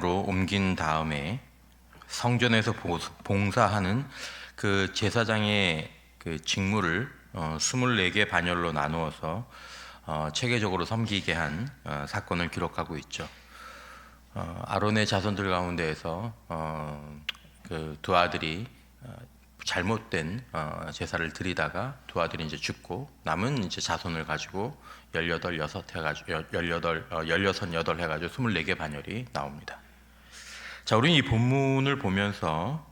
지역으로 옮긴 다음에 성전에서 봉사하는 그 제사장의 그 직무를 24개 반열로 나누어서 체계적으로 섬기게 한 사건을 기록하고 있죠. 아론의 자손들 가운데에서 그 두 아들이 잘못된 제사를 드리다가 두 아들이 이제 죽고 남은 이제 자손을 가지고 16 해가지고 16 해가지고 24개 반열이 나옵니다. 자, 우리는 이 본문을 보면서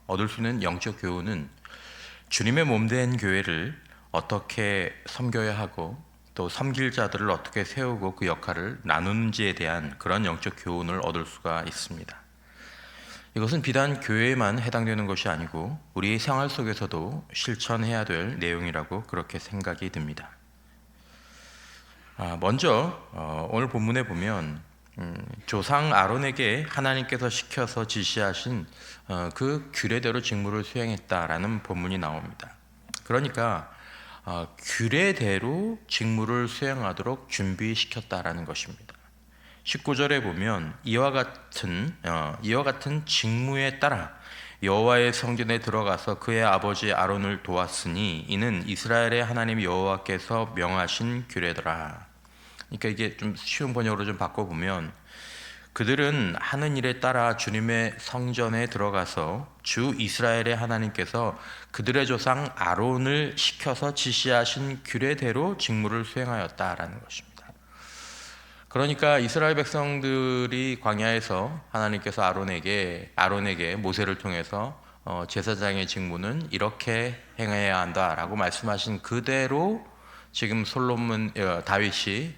얻을 수 있는 영적 교훈은 주님의 몸된 교회를 어떻게 섬겨야 하고 또 섬길 자들을 어떻게 세우고 그 역할을 나누는지에 대한 그런 영적 교훈을 얻을 수가 있습니다. 이것은 비단 교회에만 해당되는 것이 아니고 우리의 생활 속에서도 실천해야 될 내용이라고 그렇게 생각이 듭니다. 먼저 오늘 본문에 보면 조상 아론에게 하나님께서 시켜서 지시하신 그 규례대로 직무를 수행했다라는 본문이 나옵니다. 그러니까 규례대로 직무를 수행하도록 준비시켰다라는 것입니다. 19절에 보면 이와 같은 직무에 따라 여호와의 성전에 들어가서 그의 아버지 아론을 도왔으니 이는 이스라엘의 하나님 여호와께서 명하신 규례더라. 그러니까 이게 좀 쉬운 번역으로 좀 바꿔보면 그들은 하는 일에 따라 주님의 성전에 들어가서 주 이스라엘의 하나님께서 그들의 조상 아론을 시켜서 지시하신 규례대로 직무를 수행하였다라는 것입니다. 그러니까 이스라엘 백성들이 광야에서 하나님께서 아론에게 모세를 통해서 제사장의 직무는 이렇게 행해야 한다라고 말씀하신 그대로 지금 다윗이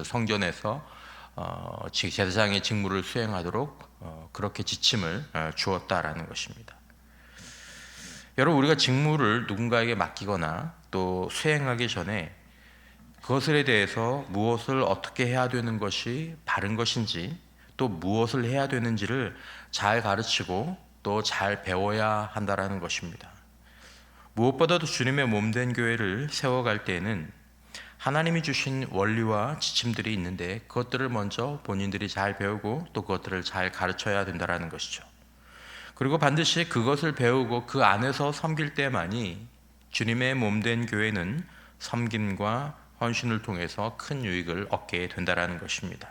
성전에서 제사장의 직무를 수행하도록 그렇게 지침을 주었다라는 것입니다. 여러분, 우리가 직무를 누군가에게 맡기거나 또 수행하기 전에 그것에 대해서 무엇을 어떻게 해야 되는 것이 바른 것인지 또 무엇을 해야 되는지를 잘 가르치고 또 잘 배워야 한다는 것입니다. 무엇보다도 주님의 몸된 교회를 세워갈 때에는 하나님이 주신 원리와 지침들이 있는데 그것들을 먼저 본인들이 잘 배우고 또 그것들을 잘 가르쳐야 된다는 것이죠. 그리고 반드시 그것을 배우고 그 안에서 섬길 때만이 주님의 몸된 교회는 섬김과 헌신을 통해서 큰 유익을 얻게 된다는 것입니다.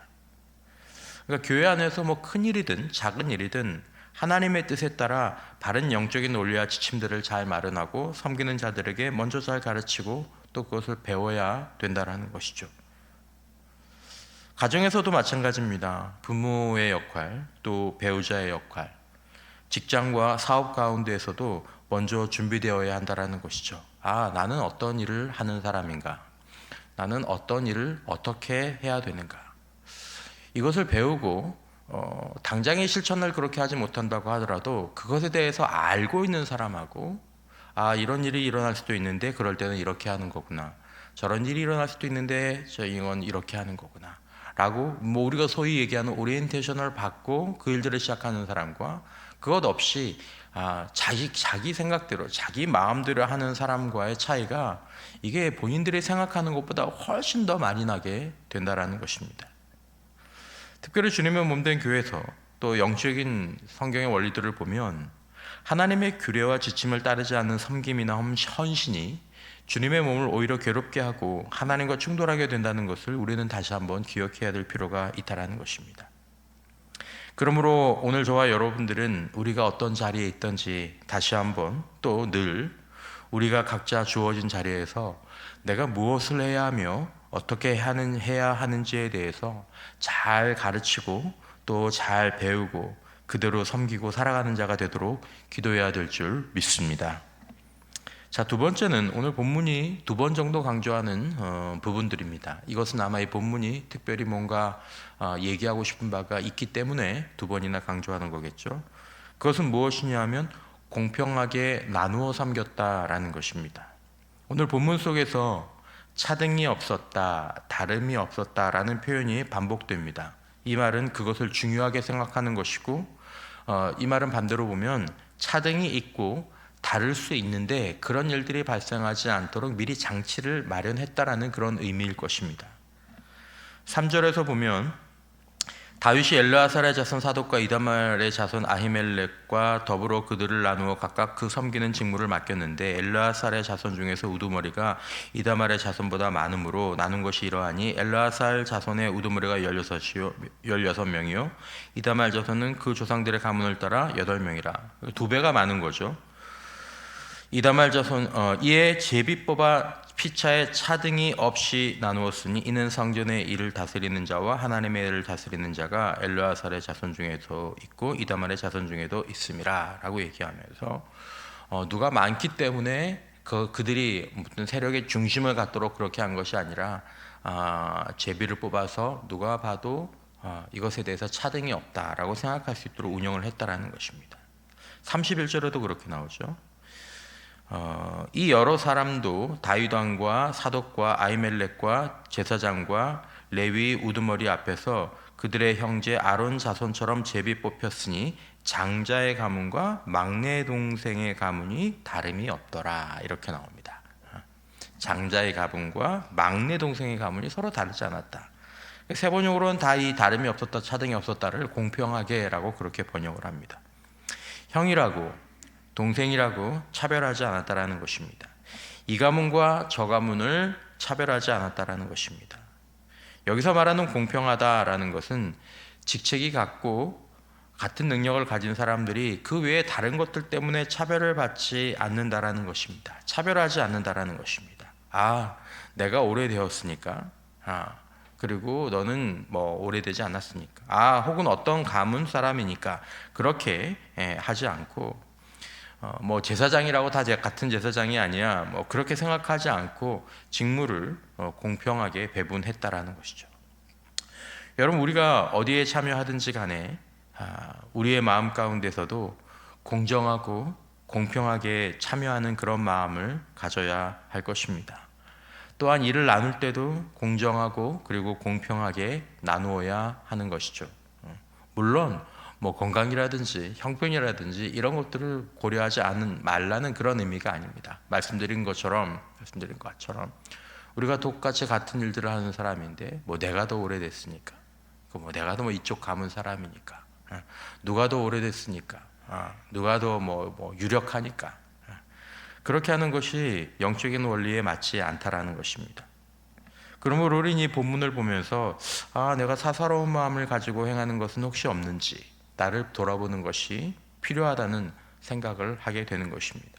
그러니까 교회 안에서 큰 일이든 작은 일이든 하나님의 뜻에 따라 바른 영적인 원리와 지침들을 잘 마련하고 섬기는 자들에게 먼저 잘 가르치고 또 그것을 배워야 된다는 것이죠. 가정에서도 마찬가지입니다. 부모의 역할, 또 배우자의 역할, 직장과 사업 가운데에서도 먼저 준비되어야 한다는 것이죠. 나는 어떤 일을 하는 사람인가? 나는 어떤 일을 어떻게 해야 되는가? 이것을 배우고 당장의 실천을 그렇게 하지 못한다고 하더라도 그것에 대해서 알고 있는 사람하고 이런 일이 일어날 수도 있는데 그럴 때는 이렇게 하는 거구나, 저런 일이 일어날 수도 있는데 이건 이렇게 하는 거구나 라고 우리가 소위 얘기하는 오리엔테이션을 받고 그 일들을 시작하는 사람과 그것 없이 자기 생각대로 자기 마음대로 하는 사람과의 차이가 이게 본인들이 생각하는 것보다 훨씬 더 많이 나게 된다는 것입니다. 특별히 주님의 몸된 교회에서 또 영적인 성경의 원리들을 보면 하나님의 규례와 지침을 따르지 않는 섬김이나 헌신이 주님의 몸을 오히려 괴롭게 하고 하나님과 충돌하게 된다는 것을 우리는 다시 한번 기억해야 될 필요가 있다는 것입니다. 그러므로 오늘 저와 여러분들은 우리가 어떤 자리에 있든지 다시 한번 또 늘 우리가 각자 주어진 자리에서 내가 무엇을 해야 하며 어떻게 해야 하는지에 대해서 잘 가르치고 또 잘 배우고 그대로 섬기고 살아가는 자가 되도록 기도해야 될 줄 믿습니다. 자, 두 번째는 오늘 본문이 2번 정도 강조하는 부분들입니다. 이것은 아마 이 본문이 특별히 뭔가 얘기하고 싶은 바가 있기 때문에 2번이나 강조하는 거겠죠. 그것은 무엇이냐 하면 공평하게 나누어 섬겼다라는 것입니다. 오늘 본문 속에서 차등이 없었다, 다름이 없었다라는 표현이 반복됩니다. 이 말은 그것을 중요하게 생각하는 것이고 이 말은 반대로 보면 차등이 있고 다를 수 있는데 그런 일들이 발생하지 않도록 미리 장치를 마련했다라는 그런 의미일 것입니다. 3절에서 보면 다윗이 엘르아살의 자손 사독과 이다말의 자손 아히멜렉과 더불어 그들을 나누어 각각 그 섬기는 직무를 맡겼는데 엘르아살의 자손 중에서 우두머리가 이다말의 자손보다 많으므로 나눈 것이 이러하니 엘르아살 자손의 우두머리가 16명이요 이다말 자손은 그 조상들의 가문을 따라 8명이라 2배가 많은 거죠. 이다말 자손 이에 제비 뽑아 피차에 차등이 없이 나누었으니 이는 성전의 일을 다스리는 자와 하나님의 일을 다스리는 자가 엘르아살의 자손 중에도 있고 이다말의 자손 중에도 있음이라 라고 얘기하면서 누가 많기 때문에 그들이 무슨 세력의 중심을 갖도록 그렇게 한 것이 아니라 제비를 뽑아서 누가 봐도 이것에 대해서 차등이 없다라고 생각할 수 있도록 운영을 했다라는 것입니다. 31절에도 그렇게 나오죠. 이 여러 사람도 다윗 왕과 사독과 아히멜렉과 제사장과 레위 우두머리 앞에서 그들의 형제 아론 자손처럼 제비 뽑혔으니 장자의 가문과 막내 동생의 가문이 다름이 없더라 이렇게 나옵니다. 장자의 가문과 막내 동생의 가문이 서로 다르지 않았다. 세 번역으로는 다 이 다름이 없었다, 차등이 없었다를 공평하게라고 그렇게 번역을 합니다. 형이라고 동생이라고 차별하지 않았다라는 것입니다. 이 가문과 저 가문을 차별하지 않았다라는 것입니다. 여기서 말하는 공평하다라는 것은 직책이 같고 같은 능력을 가진 사람들이 그 외에 다른 것들 때문에 차별을 받지 않는다라는 것입니다. 차별하지 않는다라는 것입니다. 내가 오래되었으니까 그리고 너는 뭐 오래되지 않았으니까 혹은 어떤 가문 사람이니까 그렇게 하지 않고 뭐 제사장이라고 다 같은 제사장이 아니야 뭐 그렇게 생각하지 않고 직무를 공평하게 배분했다라는 것이죠. 여러분 우리가 어디에 참여하든지 간에 우리의 마음 가운데서도 공정하고 공평하게 참여하는 그런 마음을 가져야 할 것입니다. 또한 일을 나눌 때도 공정하고 그리고 공평하게 나누어야 하는 것이죠. 물론 뭐 건강이라든지 형편이라든지 이런 것들을 고려하지 말라는 그런 의미가 아닙니다. 말씀드린 것처럼 우리가 똑같이 같은 일들을 하는 사람인데 뭐 내가 더 오래됐으니까 뭐 내가 더 뭐 이쪽 가문 사람이니까 누가 더 오래됐으니까 누가 더 뭐 유력하니까 그렇게 하는 것이 영적인 원리에 맞지 않다라는 것입니다. 그러므로 우리는 이 본문을 보면서 내가 사사로운 마음을 가지고 행하는 것은 혹시 없는지 나를 돌아보는 것이 필요하다는 생각을 하게 되는 것입니다.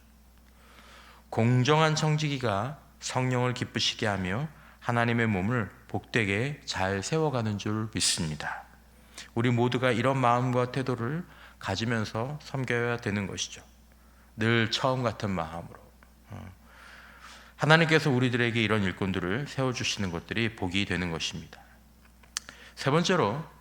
공정한 청지기가 성령을 기쁘시게 하며 하나님의 몸을 복되게 잘 세워가는 줄 믿습니다. 우리 모두가 이런 마음과 태도를 가지면서 섬겨야 되는 것이죠. 늘 처음 같은 마음으로 하나님께서 우리들에게 이런 일꾼들을 세워주시는 것들이 복이 되는 것입니다. 세 번째로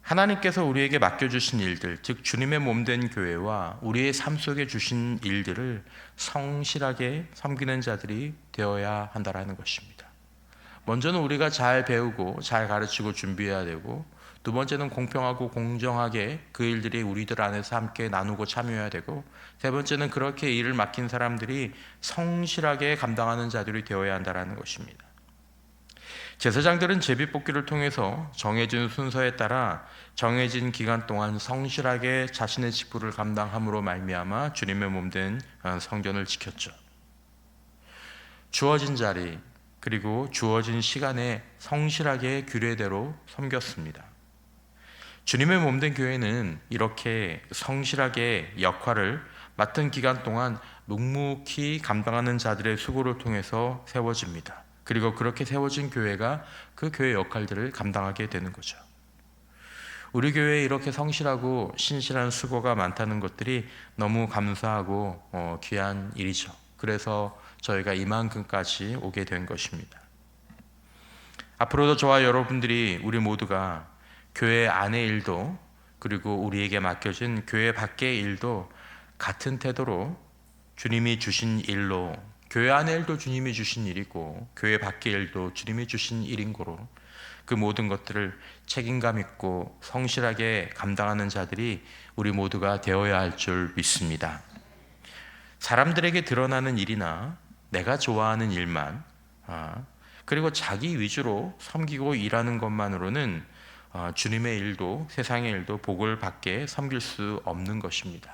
하나님께서 우리에게 맡겨주신 일들, 즉 주님의 몸된 교회와 우리의 삶 속에 주신 일들을 성실하게 섬기는 자들이 되어야 한다는 것입니다. 먼저는 우리가 잘 배우고 잘 가르치고 준비해야 되고, 두 번째는 공평하고 공정하게 그 일들이 우리들 안에서 함께 나누고 참여해야 되고, 세 번째는 그렇게 일을 맡긴 사람들이 성실하게 감당하는 자들이 되어야 한다는 것입니다. 제사장들은 제비뽑기를 통해서 정해진 순서에 따라 정해진 기간 동안 성실하게 자신의 직분을 감당함으로 말미암아 주님의 몸된 성전을 지켰죠. 주어진 자리 그리고 주어진 시간에 성실하게 규례대로 섬겼습니다. 주님의 몸된 교회는 이렇게 성실하게 역할을 맡은 기간 동안 묵묵히 감당하는 자들의 수고를 통해서 세워집니다. 그리고 그렇게 세워진 교회가 그 교회 역할들을 감당하게 되는 거죠. 우리 교회에 이렇게 성실하고 신실한 수고가 많다는 것들이 너무 감사하고 귀한 일이죠. 그래서 저희가 이만큼까지 오게 된 것입니다. 앞으로도 저와 여러분들이 우리 모두가 교회 안의 일도 그리고 우리에게 맡겨진 교회 밖의 일도 같은 태도로 주님이 주신 일로, 교회 안의 일도 주님이 주신 일이고 교회 밖의 일도 주님이 주신 일인 거로 그 모든 것들을 책임감 있고 성실하게 감당하는 자들이 우리 모두가 되어야 할 줄 믿습니다. 사람들에게 드러나는 일이나 내가 좋아하는 일만 그리고 자기 위주로 섬기고 일하는 것만으로는 주님의 일도 세상의 일도 복을 받게 섬길 수 없는 것입니다.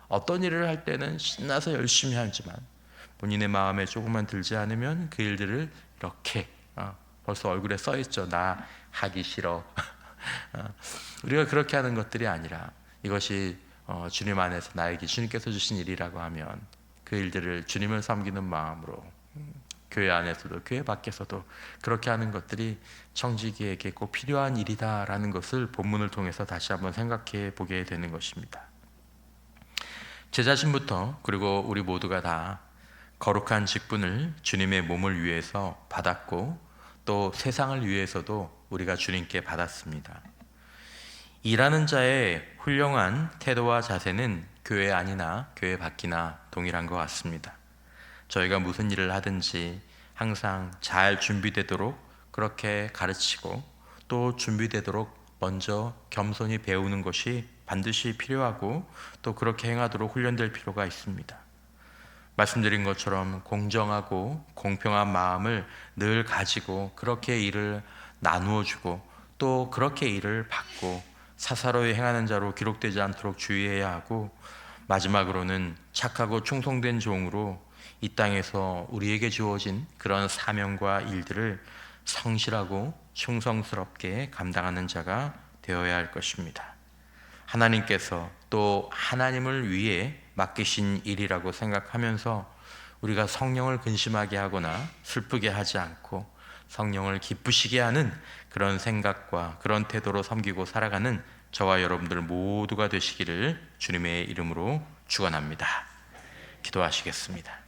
어떤 일을 할 때는 신나서 열심히 하지만 본인의 마음에 조금만 들지 않으면 그 일들을 이렇게 벌써 얼굴에 써 있죠. 나 하기 싫어. 우리가 그렇게 하는 것들이 아니라 이것이 주님 안에서 나에게 주님께서 주신 일이라고 하면 그 일들을 주님을 섬기는 마음으로 교회 안에서도 교회 밖에서도 그렇게 하는 것들이 청지기에게 꼭 필요한 일이다라는 것을 본문을 통해서 다시 한번 생각해 보게 되는 것입니다. 제 자신부터 그리고 우리 모두가 다 거룩한 직분을 주님의 몸을 위해서 받았고 또 세상을 위해서도 우리가 주님께 받았습니다. 일하는 자의 훌륭한 태도와 자세는 교회 안이나 교회 밖이나 동일한 것 같습니다. 저희가 무슨 일을 하든지 항상 잘 준비되도록 그렇게 가르치고 또 준비되도록 먼저 겸손히 배우는 것이 반드시 필요하고 또 그렇게 행하도록 훈련될 필요가 있습니다. 말씀드린 것처럼 공정하고 공평한 마음을 늘 가지고 그렇게 일을 나누어 주고 또 그렇게 일을 받고 사사로이 행하는 자로 기록되지 않도록 주의해야 하고 마지막으로는 착하고 충성된 종으로 이 땅에서 우리에게 주어진 그런 사명과 일들을 성실하고 충성스럽게 감당하는 자가 되어야 할 것입니다. 하나님께서 또 하나님을 위해 맡기신 일이라고 생각하면서 우리가 성령을 근심하게 하거나 슬프게 하지 않고 성령을 기쁘시게 하는 그런 생각과 그런 태도로 섬기고 살아가는 저와 여러분들 모두가 되시기를 주님의 이름으로 축원합니다. 기도하시겠습니다.